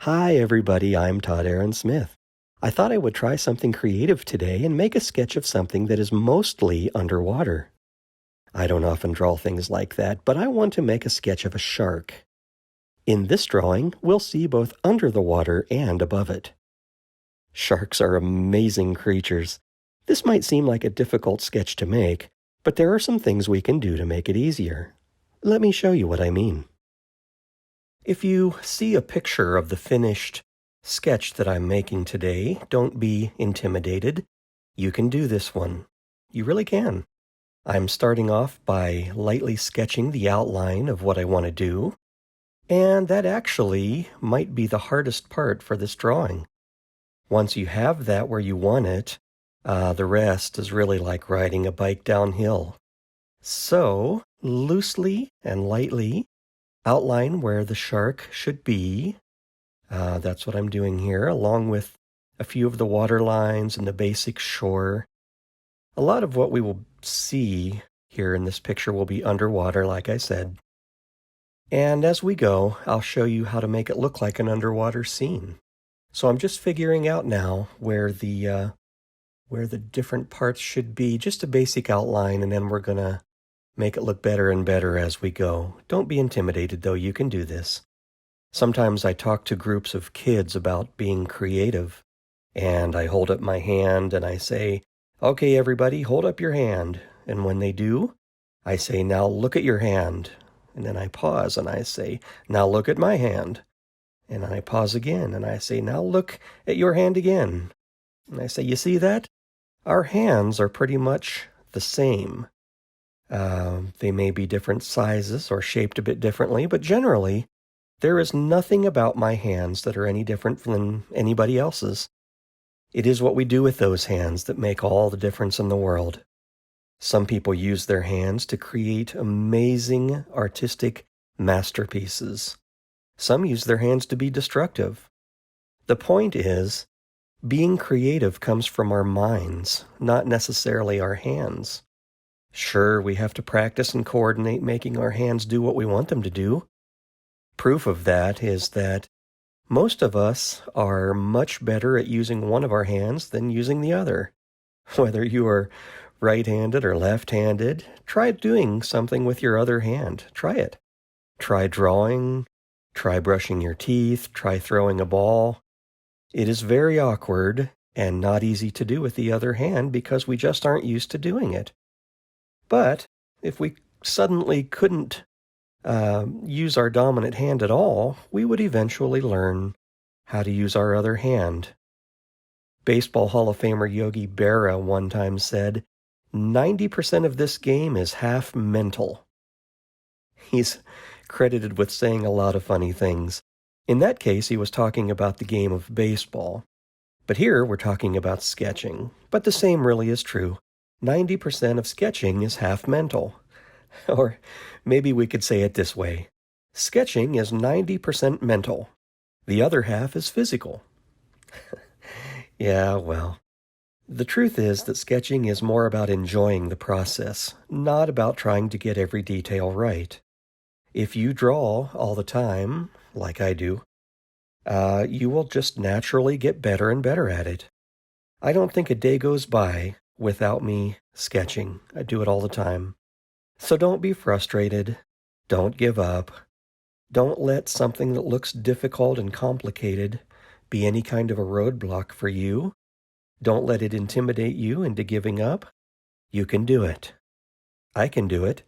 Hi, everybody. I'm Todd Aaron Smith. I thought I would try something creative today and make a sketch of something that is mostly underwater. I don't often draw things like that, but I want to make a sketch of a shark. In this drawing, we'll see both under the water and above it. Sharks are amazing creatures. This might seem like a difficult sketch to make, but there are some things we can do to make it easier. Let me show you what I mean. If you see a picture of the finished sketch that I'm making today, don't be intimidated. You can do this one. You really can. I'm starting off by lightly sketching the outline of what I want to do, and that actually might be the hardest part for this drawing. Once you have that where you want it, the rest is really like riding a bike downhill. So, loosely and lightly, outline where the shark should be. That's what I'm doing here, along with a few of the water lines and the basic shore. A lot of what we will see here in this picture will be underwater, like I said. And as we go, I'll show you how to make it look like an underwater scene. So I'm just figuring out now where the different parts should be, just a basic outline, and then we're going to make it look better and better as we go. Don't be intimidated, though. You can do this. Sometimes I talk to groups of kids about being creative, and I hold up my hand and I say, "Okay, everybody, hold up your hand." And when they do, I say, "Now look at your hand." And then I pause and I say, "Now look at my hand." And I pause again and I say, "Now look at your hand again." And I say, "You see that? Our hands are pretty much the same. They may be different sizes or shaped a bit differently, but generally, there is nothing about my hands that are any different than anybody else's. It is what we do with those hands that make all the difference in the world. Some people use their hands to create amazing artistic masterpieces. Some use their hands to be destructive. The point is, being creative comes from our minds, not necessarily our hands. Sure, we have to practice and coordinate making our hands do what we want them to do. Proof of that is that most of us are much better at using one of our hands than using the other. Whether you are right-handed or left-handed, try doing something with your other hand. Try it. Try drawing, try brushing your teeth, try throwing a ball. It is very awkward and not easy to do with the other hand because we just aren't used to doing it. But if we suddenly couldn't use our dominant hand at all, we would eventually learn how to use our other hand. Baseball Hall of Famer Yogi Berra one time said, 90% of this game is half mental. He's credited with saying a lot of funny things. In that case, he was talking about the game of baseball. But here we're talking about sketching. But the same really is true. 90% of sketching is half mental. Or maybe we could say it this way. Sketching is 90% mental. The other half is physical. Yeah, well, the truth is that sketching is more about enjoying the process, not about trying to get every detail right. If you draw all the time, like I do, you will just naturally get better and better at it. I don't think a day goes by without me sketching. I do it all the time. So don't be frustrated. Don't give up. Don't let something that looks difficult and complicated be any kind of a roadblock for you. Don't let it intimidate you into giving up. You can do it. I can do it.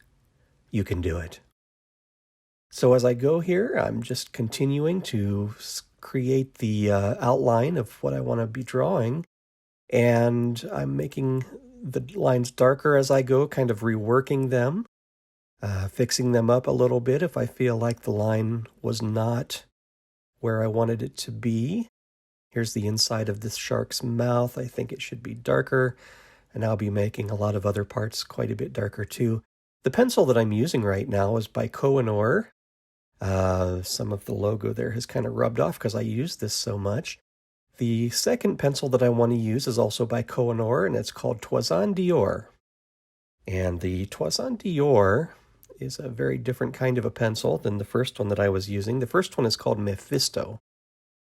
You can do it. So as I go here, I'm just continuing to create the outline of what I want to be drawing. And I'm making the lines darker as I go, kind of reworking them, fixing them up a little bit if I feel like the line was not where I wanted it to be. Here's the inside of this shark's mouth. I think it should be darker, and I'll be making a lot of other parts quite a bit darker too. The pencil that I'm using right now is by Koh-I-Noor. Some of the logo there has kind of rubbed off because I use this so much. The second pencil that I want to use is also by Koh-I-Noor, and it's called Toison. And the Toison is a very different kind of a pencil than the first one that I was using. The first one is called Mephisto.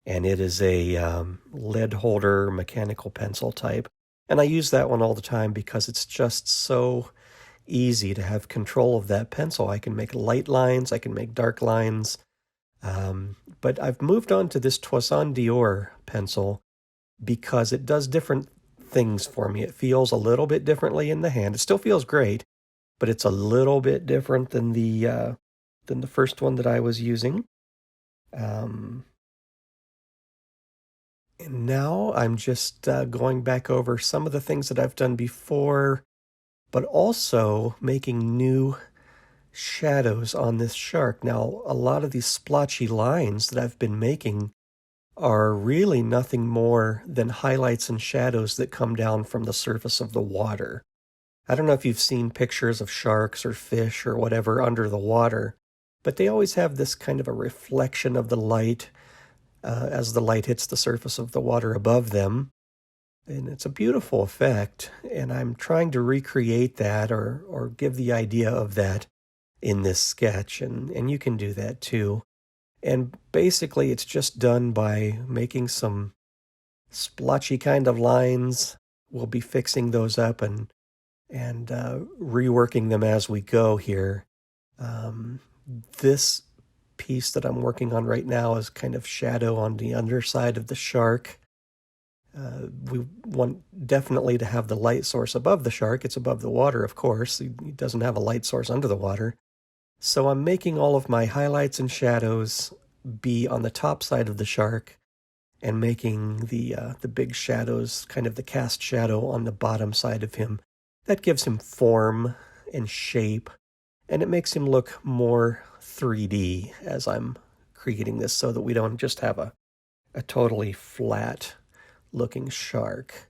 and it is a lead holder mechanical pencil type. And I use that one all the time because it's just so easy to have control of that pencil. I can make light lines, I can make dark lines. But I've moved on to this Toison pencil because it does different things for me. It feels a little bit differently in the hand. It still feels great, but it's a little bit different than the first one that I was using. And now I'm just going back over some of the things that I've done before, but also making new shadows on this shark. Now, a lot of these splotchy lines that I've been making are really nothing more than highlights and shadows that come down from the surface of the water. I don't know if you've seen pictures of sharks or fish or whatever under the water, but they always have this kind of a reflection of the light as the light hits the surface of the water above them. And it's a beautiful effect, and I'm trying to recreate that or give the idea of that in this sketch, and you can do that too. And basically it's just done by making some splotchy kind of lines. We'll be fixing those up and reworking them as we go here. This piece that I'm working on right now is kind of shadow on the underside of the shark. We want definitely to have the light source above the shark. It's above the water, of course. He doesn't have a light source under the water. So I'm making all of my highlights and shadows be on the top side of the shark and making the big shadows, kind of the cast shadow on the bottom side of him. That gives him form and shape, and it makes him look more 3D as I'm creating this so that we don't just have a totally flat looking shark.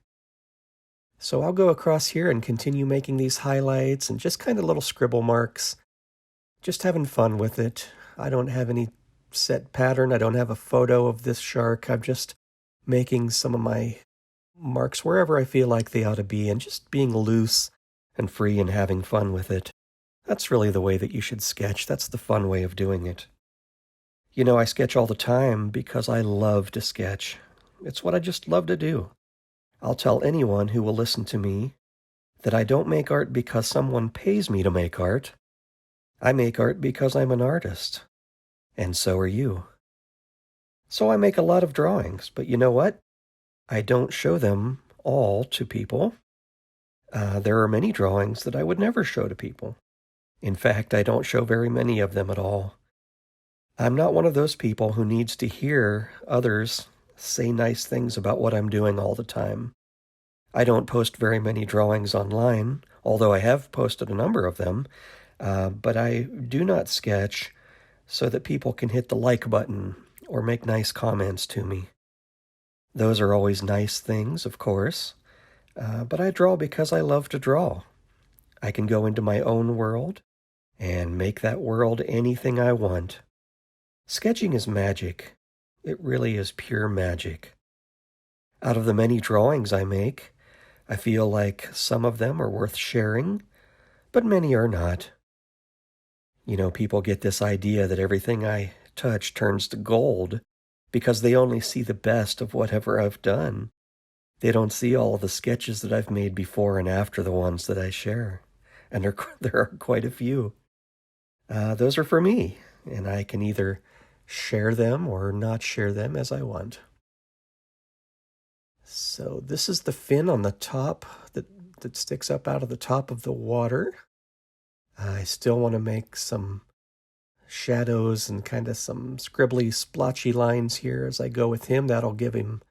So I'll go across here and continue making these highlights and just kind of little scribble marks. Just having fun with it. I don't have any set pattern. I don't have a photo of this shark. I'm just making some of my marks wherever I feel like they ought to be and just being loose and free and having fun with it. That's really the way that you should sketch. That's the fun way of doing it. You know, I sketch all the time because I love to sketch. It's what I just love to do. I'll tell anyone who will listen to me that I don't make art because someone pays me to make art. I make art because I'm an artist, and so are you. So I make a lot of drawings, but you know what? I don't show them all to people. There are many drawings that I would never show to people. In fact, I don't show very many of them at all. I'm not one of those people who needs to hear others say nice things about what I'm doing all the time. I don't post very many drawings online, although I have posted a number of them. But I do not sketch so that people can hit the like button or make nice comments to me. Those are always nice things, of course, but I draw because I love to draw. I can go into my own world and make that world anything I want. Sketching is magic. It really is pure magic. Out of the many drawings I make, I feel like some of them are worth sharing, but many are not. You know, people get this idea that everything I touch turns to gold because they only see the best of whatever I've done. They don't see all of the sketches that I've made before and after the ones that I share. And there are quite a few. Those are for me, and I can either share them or not share them as I want. So this is the fin on the top that sticks up out of the top of the water. I still want to make some shadows and kind of some scribbly, splotchy lines here as I go with him. That'll give him,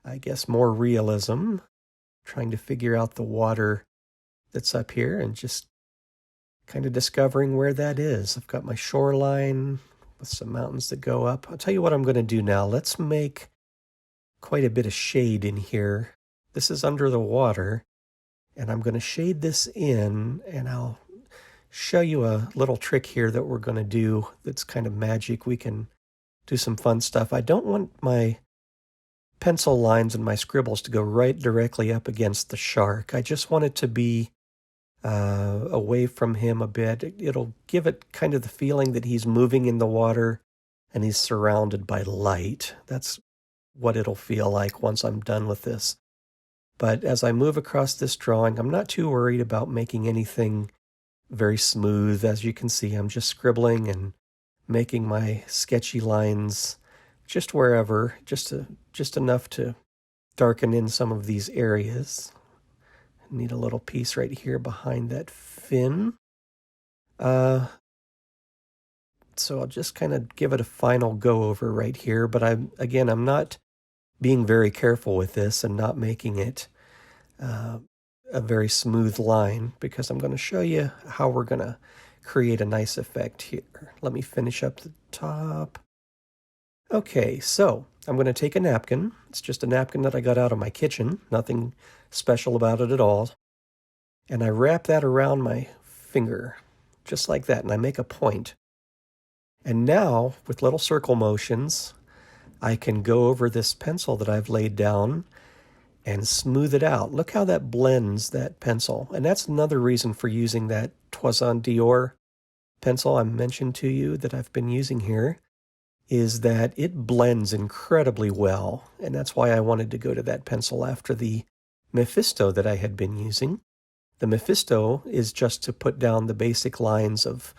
I guess, more realism. Trying to figure out the water that's up here and just kind of discovering where that is. I've got my shoreline with some mountains that go up. I'll tell you what I'm going to do now. Let's make quite a bit of shade in here. This is under the water, and I'm going to shade this in, and I'll show you a little trick here that we're going to do that's kind of magic. We can do some fun stuff. I don't want my pencil lines and my scribbles to go right directly up against the shark. I just want it to be away from him a bit. It'll give it kind of the feeling that he's moving in the water and he's surrounded by light. That's what it'll feel like once I'm done with this. But as I move across this drawing, I'm not too worried about making anything very smooth. As you can see, I'm just scribbling and making my sketchy lines just wherever, just enough to darken in some of these areas. I need a little piece right here behind that fin. So I'll just kind of give it a final go over right here, but I'm not being very careful with this and not making it a very smooth line, because I'm going to show you how we're going to create a nice effect here. Let me finish up the top. Okay, so I'm going to take a napkin. It's just a napkin that I got out of my kitchen. Nothing special about it at all. And I wrap that around my finger, just like that, and I make a point. And now, with little circle motions, I can go over this pencil that I've laid down and smooth it out. Look how that blends that pencil. And that's another reason for using that Toison Dior pencil I mentioned to you that I've been using here, is that it blends incredibly well. And that's why I wanted to go to that pencil after the Mephisto that I had been using. The Mephisto is just to put down the basic lines of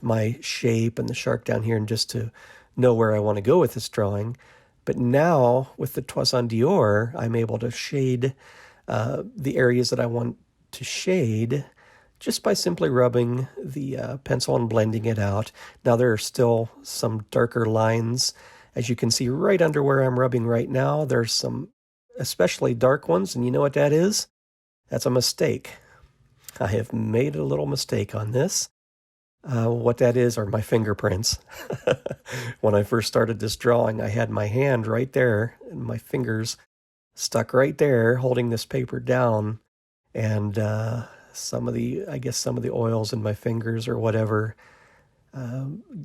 my shape and the shark down here, and just to know where I want to go with this drawing. But now, with the Toison Dior, I'm able to shade the areas that I want to shade just by simply rubbing the pencil and blending it out. Now, there are still some darker lines. As you can see right under where I'm rubbing right now, there's some especially dark ones, and you know what that is? That's a mistake. I have made a little mistake on this. What that is are my fingerprints. When I first started this drawing, I had my hand right there and my fingers stuck right there holding this paper down, and some of the oils in my fingers or whatever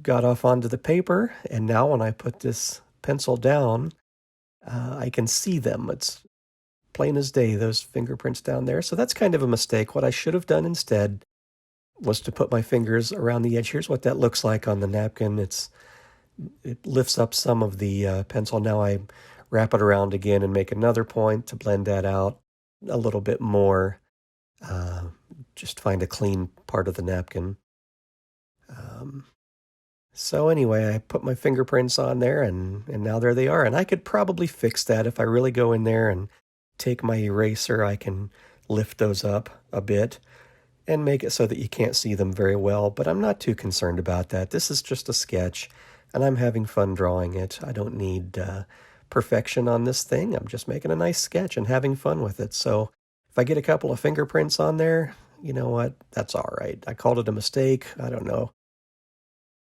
got off onto the paper, and now when I put this pencil down, I can see them. It's plain as day, those fingerprints down there. So that's kind of a mistake. What I should have done instead was to put my fingers around the edge. Here's what that looks like on the napkin. It lifts up some of the pencil. Now I wrap it around again and make another point to blend that out a little bit more. Just find a clean part of the napkin. So anyway, I put my fingerprints on there, and now there they are. And I could probably fix that if I really go in there and take my eraser. I can lift those up a bit and make it so that you can't see them very well, but I'm not too concerned about that. This is just a sketch, and I'm having fun drawing it. I don't need perfection on this thing. I'm just making a nice sketch and having fun with it. So if I get a couple of fingerprints on there, you know what? That's all right. I called it a mistake. I don't know.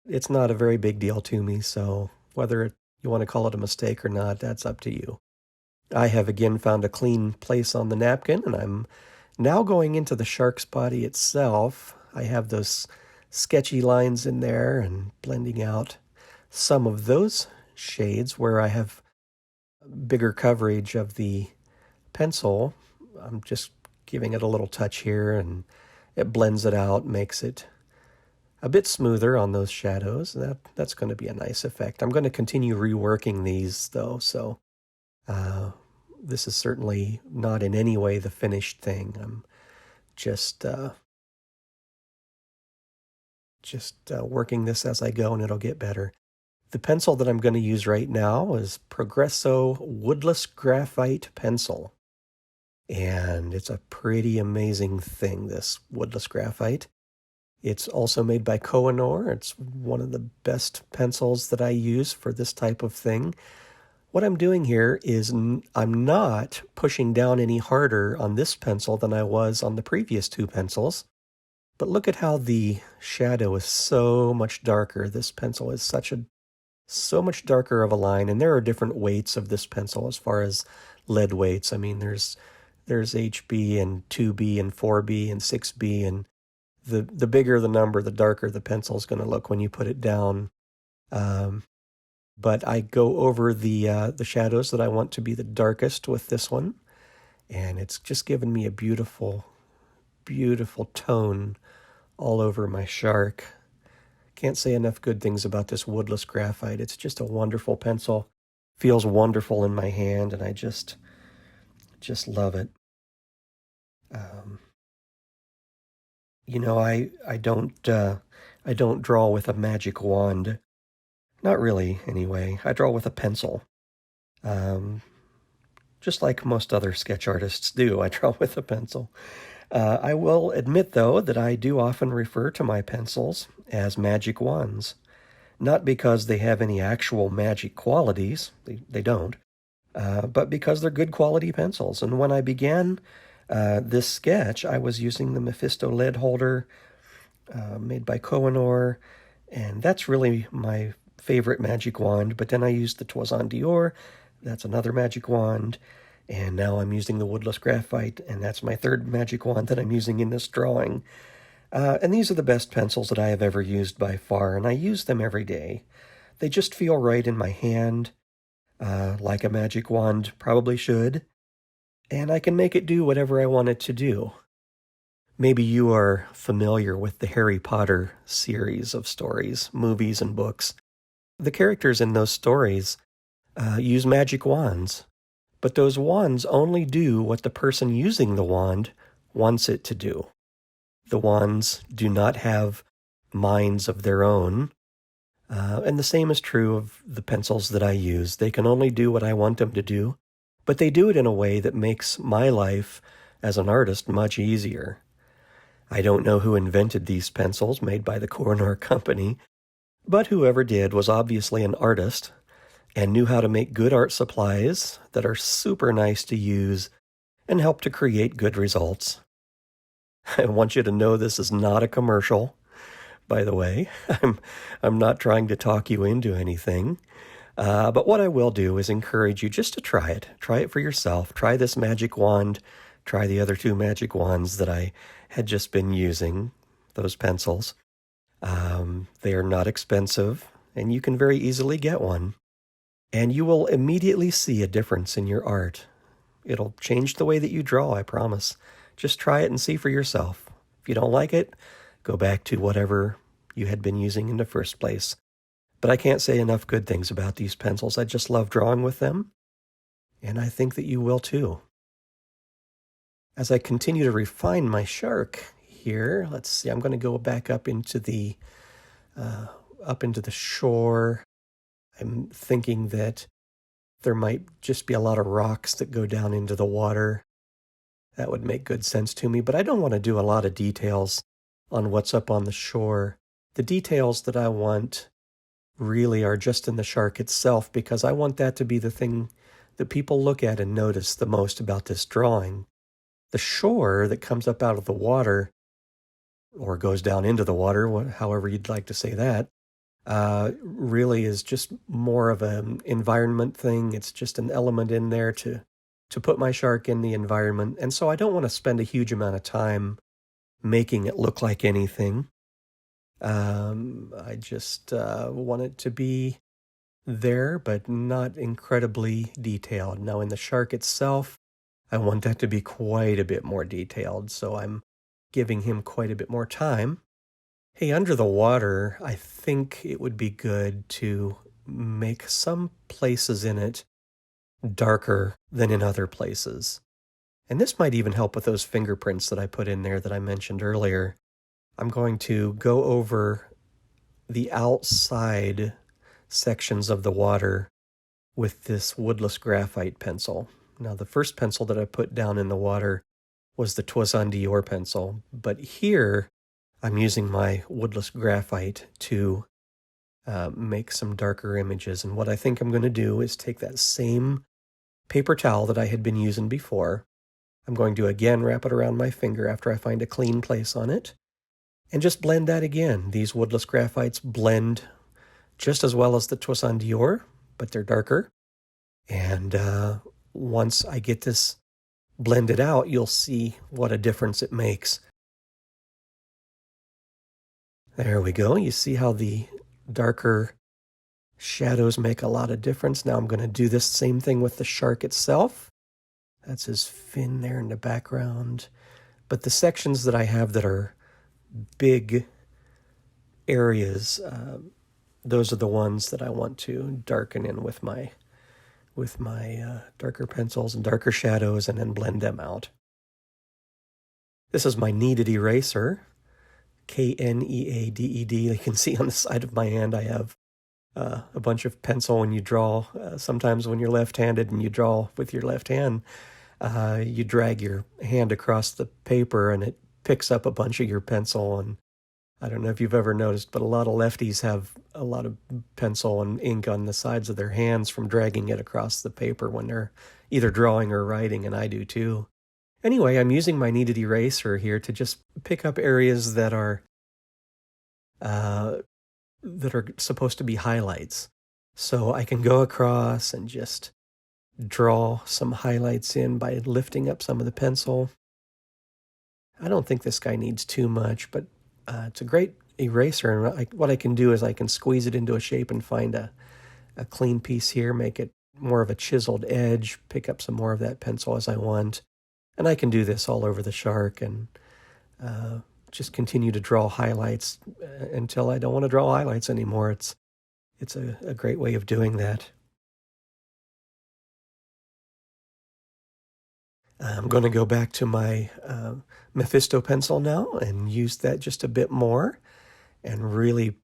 It's not a very big deal to me, so whether you want to call it a mistake or not, that's up to you. I have again found a clean place on the napkin, and I'm now going into the shark's body itself. I have those sketchy lines in there and blending out some of those shades where I have bigger coverage of the pencil. I'm just giving it a little touch here, and it blends it out, makes it a bit smoother on those shadows. That's going to be a nice effect. I'm going to continue reworking these, though, so this is certainly not in any way the finished thing. I'm just working this as I go, and it'll get better. The pencil that I'm going to use right now is Progresso Woodless Graphite Pencil. And it's a pretty amazing thing, this woodless graphite. It's also made by Koh-I-Noor. It's one of the best pencils that I use for this type of thing. What I'm doing here is I'm not pushing down any harder on this pencil than I was on the previous two pencils. But look at how the shadow is so much darker. This pencil is so much darker of a line, and there are different weights of this pencil as far as lead weights. I mean, there's HB and 2B and 4B and 6B, and the bigger the number, the darker the pencil is going to look when you put it down. But I go over the shadows that I want to be the darkest with this one, and it's just given me a beautiful, beautiful tone all over my shark. Can't say enough good things about this woodless graphite. It's just a wonderful pencil. feels wonderful in my hand, and I just love it. You know, I don't draw with a magic wand. Not really, anyway. I draw with a pencil. Um, just like most other sketch artists do, I draw with a pencil. I will admit, though, that I do often refer to my pencils as magic wands. Not because they have any actual magic qualities, they don't, but because they're good quality pencils. And when I began this sketch, I was using the Mephisto lead holder made by Koh-I-Noor, and that's really my favorite magic wand. But then I used the Toison d'Or, that's another magic wand, and now I'm using the woodless graphite, and that's my third magic wand that I'm using in this drawing. And these are the best pencils that I have ever used by far, and I use them every day. They just feel right in my hand, like a magic wand probably should, and I can make it do whatever I want it to do. Maybe you are familiar with the Harry Potter series of stories, movies, and books. The characters in those stories use magic wands, but those wands only do what the person using the wand wants it to do. The wands do not have minds of their own, and the same is true of the pencils that I use. They can only do what I want them to do, but they do it in a way that makes my life as an artist much easier. I don't know who invented these pencils made by the Koh-I-Noor company, but whoever did was obviously an artist and knew how to make good art supplies that are super nice to use and help to create good results. I want you to know this is not a commercial, by the way. I'm not trying to talk you into anything. But what I will do is encourage you just to try it. Try it for yourself. Try this magic wand. Try the other two magic wands that I had just been using, those pencils. They are not expensive, and you can very easily get one. And you will immediately see a difference in your art. It'll change the way that you draw, I promise. Just try it and see for yourself. If you don't like it, go back to whatever you had been using in the first place. But I can't say enough good things about these pencils. I just love drawing with them, and I think that you will too. As I continue to refine my shark here, let's see, I'm going to go back up into the shore. I'm thinking that there might just be a lot of rocks that go down into the water. That would make good sense to me, but I don't want to do a lot of details on what's up on the shore. The details that I want really are just in the shark itself, because I want that to be the thing that people look at and notice the most about this drawing. The shore that comes up out of the water, or goes down into the water, however you'd like to say that, really is just more of an environment thing. It's just an element in there to put my shark in the environment. And so I don't want to spend a huge amount of time making it look like anything. I just want it to be there, but not incredibly detailed. Now, in the shark itself, I want that to be quite a bit more detailed, so I'm giving him quite a bit more time. Hey, under the water, I think it would be good to make some places in it darker than in other places. And this might even help with those fingerprints that I put in there that I mentioned earlier. I'm going to go over the outside sections of the water with this woodless graphite pencil. Now, the first pencil that I put down in the water was the Toison d'Or pencil, but here I'm using my woodless graphite to make some darker images. And what I think I'm going to do is take that same paper towel that I had been using before. I'm going to again wrap it around my finger after I find a clean place on it, and just blend that again. These woodless graphites blend just as well as the Toison d'Or, but they're darker. And once I get this blended out, you'll see what a difference it makes. There we go. You see how the darker shadows make a lot of difference. Now I'm going to do this same thing with the shark itself. That's his fin there in the background. But the sections that I have that are big areas, those are the ones that I want to darken in with my with my darker pencils and darker shadows and then blend them out. This is my kneaded eraser, Kneaded. You can see on the side of my hand I have a bunch of pencil when you draw. Sometimes when you're left-handed and you draw with your left hand, you drag your hand across the paper and it picks up a bunch of your pencil. And I don't know if you've ever noticed, but a lot of lefties have a lot of pencil and ink on the sides of their hands from dragging it across the paper when they're either drawing or writing, and I do too. Anyway, I'm using my kneaded eraser here to just pick up areas that are supposed to be highlights. So I can go across and just draw some highlights in by lifting up some of the pencil. I don't think this guy needs too much, but it's a great eraser. And what I can do is I can squeeze it into a shape and find a clean piece here, make it more of a chiseled edge, pick up some more of that pencil as I want. And I can do this all over the shark and just continue to draw highlights until I don't want to draw highlights anymore. It's a great way of doing that. I'm going to go back to my Mephisto pencil now and use that just a bit more. And really,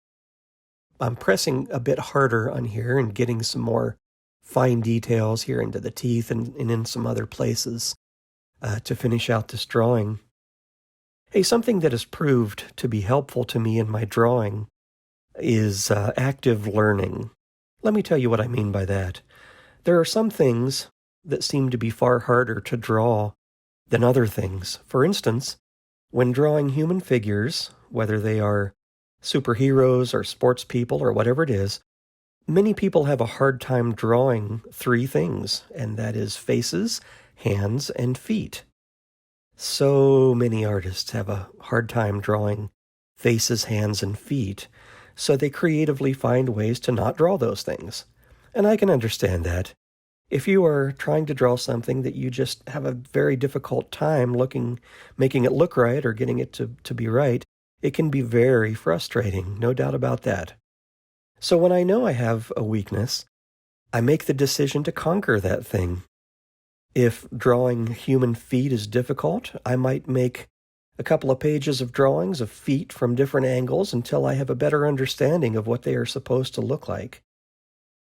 I'm pressing a bit harder on here and getting some more fine details here into the teeth and in some other places to finish out this drawing. Hey, something that has proved to be helpful to me in my drawing is active learning. Let me tell you what I mean by that. There are some things that seem to be far harder to draw than other things. For instance, when drawing human figures, whether they are superheroes or sports people or whatever it is, many people have a hard time drawing three things, and that is faces, hands, and feet. So many artists have a hard time drawing faces, hands, and feet, so they creatively find ways to not draw those things. And I can understand that. If you are trying to draw something that you just have a very difficult time making it look right or getting it to be right, it can be very frustrating, no doubt about that. So when I know I have a weakness, I make the decision to conquer that thing. If drawing human feet is difficult, I might make a couple of pages of drawings of feet from different angles until I have a better understanding of what they are supposed to look like.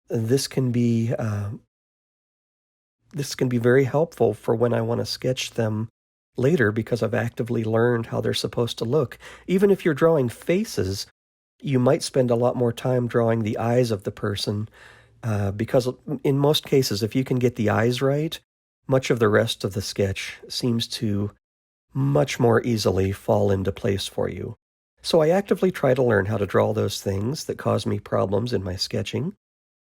This can be very helpful for when I want to sketch them later because I've actively learned how they're supposed to look. Even if you're drawing faces, you might spend a lot more time drawing the eyes of the person because in most cases, if you can get the eyes right, much of the rest of the sketch seems to much more easily fall into place for you. So I actively try to learn how to draw those things that cause me problems in my sketching.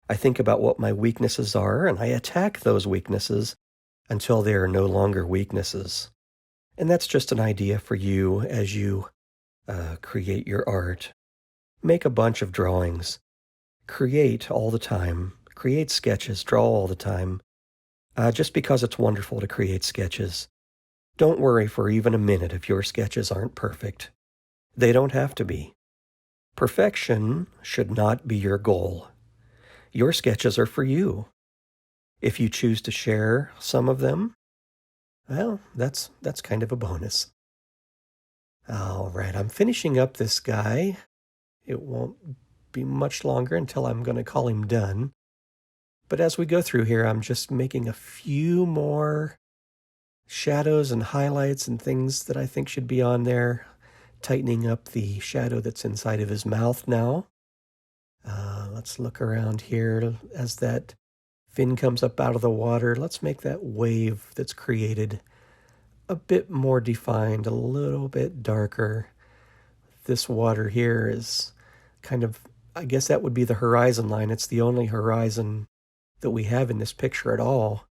I think about what my weaknesses are, and I attack those weaknesses until they are no longer weaknesses. And that's just an idea for you as you create your art. Make a bunch of drawings. Create all the time. Create sketches. Draw all the time. Just because it's wonderful to create sketches. Don't worry for even a minute if your sketches aren't perfect. They don't have to be. Perfection should not be your goal. Your sketches are for you. If you choose to share some of them, well, that's kind of a bonus. All right, I'm finishing up this guy. It won't be much longer until I'm going to call him done. But as we go through here, I'm just making a few more shadows and highlights and things that I think should be on there, tightening up the shadow that's inside of his mouth now. Let's look around here as that fin comes up out of the water. Let's make that wave that's created a bit more defined, a little bit darker. This water here is kind of, I guess that would be the horizon line. It's the only horizon that we have in this picture at all.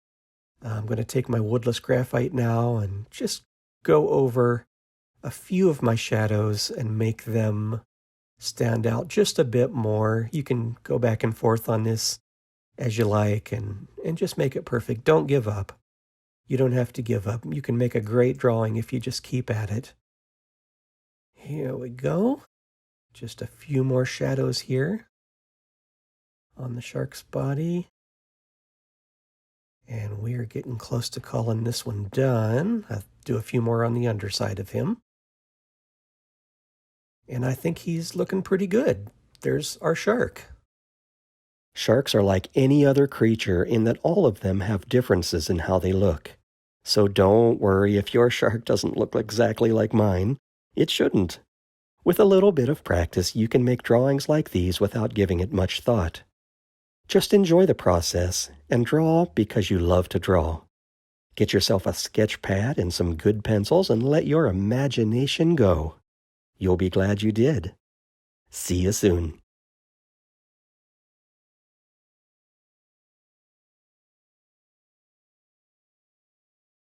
I'm going to take my woodless graphite now and just go over a few of my shadows and make them stand out just a bit more. You can go back and forth on this as you like and just make it perfect. Don't give up. You don't have to give up. You can make a great drawing if you just keep at it. Here we go. Just a few more shadows here on the shark's body. And we are getting close to calling this one done. I'll do a few more on the underside of him. And I think he's looking pretty good. There's our shark. Sharks are like any other creature in that all of them have differences in how they look. So don't worry if your shark doesn't look exactly like mine. It shouldn't. With a little bit of practice, you can make drawings like these without giving it much thought. Just enjoy the process and draw because you love to draw. Get yourself a sketch pad and some good pencils and let your imagination go. You'll be glad you did. See you soon.